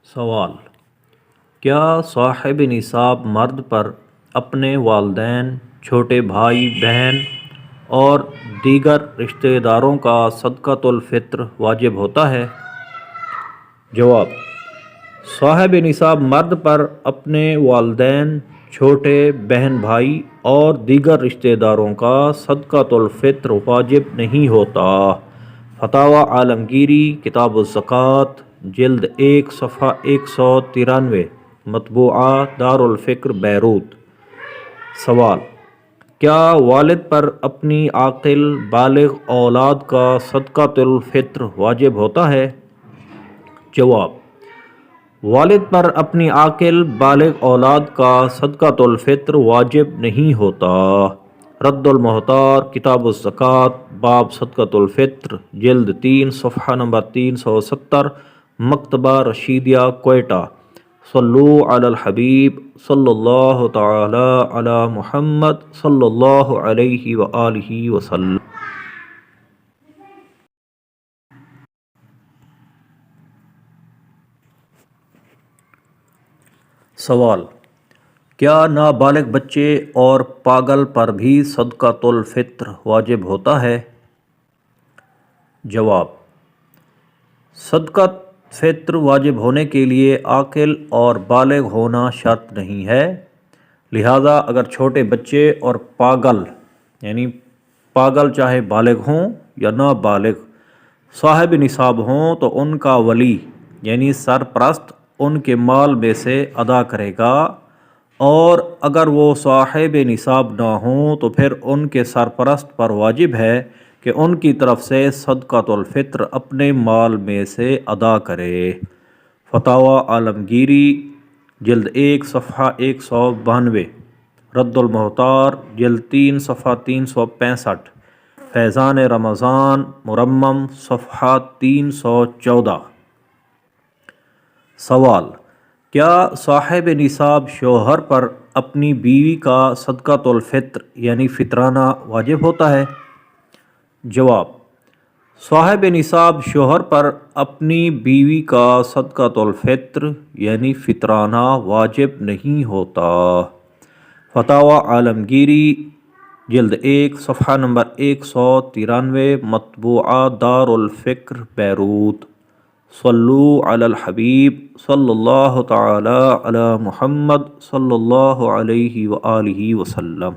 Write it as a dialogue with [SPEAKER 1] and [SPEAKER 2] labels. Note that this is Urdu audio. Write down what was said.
[SPEAKER 1] سوال: کیا صاحب نصاب مرد پر اپنے والدین، چھوٹے بھائی بہن اور دیگر رشتہ داروں کا صدقۃ الفطر واجب ہوتا ہے؟ جواب: صاحب نصاب مرد پر اپنے والدین، چھوٹے بہن بھائی اور دیگر رشتہ داروں کا صدقۃ الفطر واجب نہیں ہوتا۔ فتاویٰ عالمگیری، کتاب الزکوٰۃ، جلد 1 صفحہ 193، مطبوعہ دارالفکر بیروت۔ سوال: کیا والد پر اپنی عاقل بالغ اولاد کا صدقۃ الفطر واجب ہوتا ہے؟ جواب: والد پر اپنی عاقل بالغ اولاد کا صدقۃ الفطر واجب نہیں ہوتا۔ رد المحتار، کتاب الزکوٰۃ، باب صدقۃ الفطر، جلد 3 صفحہ نمبر 370، مکتبہ رشیدیہ، کوئٹہ۔ صلو علی الحبیب صلی اللہ تعالی علی محمد صلی اللہ علیہ وآلہ وسلم۔ سوال: کیا نابالغ بچے اور پاگل پر بھی صدقۃ الفطر واجب ہوتا ہے؟ جواب: صدقۃ فطر واجب ہونے کے لیے عاقل اور بالغ ہونا شرط نہیں ہے، لہذا اگر چھوٹے بچے اور پاگل پاگل چاہے بالغ ہوں یا نابالغ صاحب نصاب ہوں تو ان کا ولی سرپرست ان کے مال میں سے ادا کرے گا، اور اگر وہ صاحب نصاب نہ ہوں تو پھر ان کے سرپرست پر واجب ہے کہ ان کی طرف سے صدقۃ الفطر اپنے مال میں سے ادا کرے۔ فتاویٰ عالمگیری، جلد 1 صفحہ 192، رد المحتار، جلد 3 صفحہ 365، فیضان رمضان مرمم، صفحہ 314۔ سوال: کیا صاحب نصاب شوہر پر اپنی بیوی کا صدقۃ الفطر فطرانہ واجب ہوتا ہے؟ جواب: صاحب نصاب شوہر پر اپنی بیوی کا صدقۃ الفطر فطرانہ واجب نہیں ہوتا۔ فتاویٰ عالمگیری، جلد 1 صفحہ نمبر 193، مطبوعہ دارالفکر بیروت۔ صلو علی الحبیب صلی اللہ تعالی علی محمد صلی اللہ علیہ وآلہ وسلم۔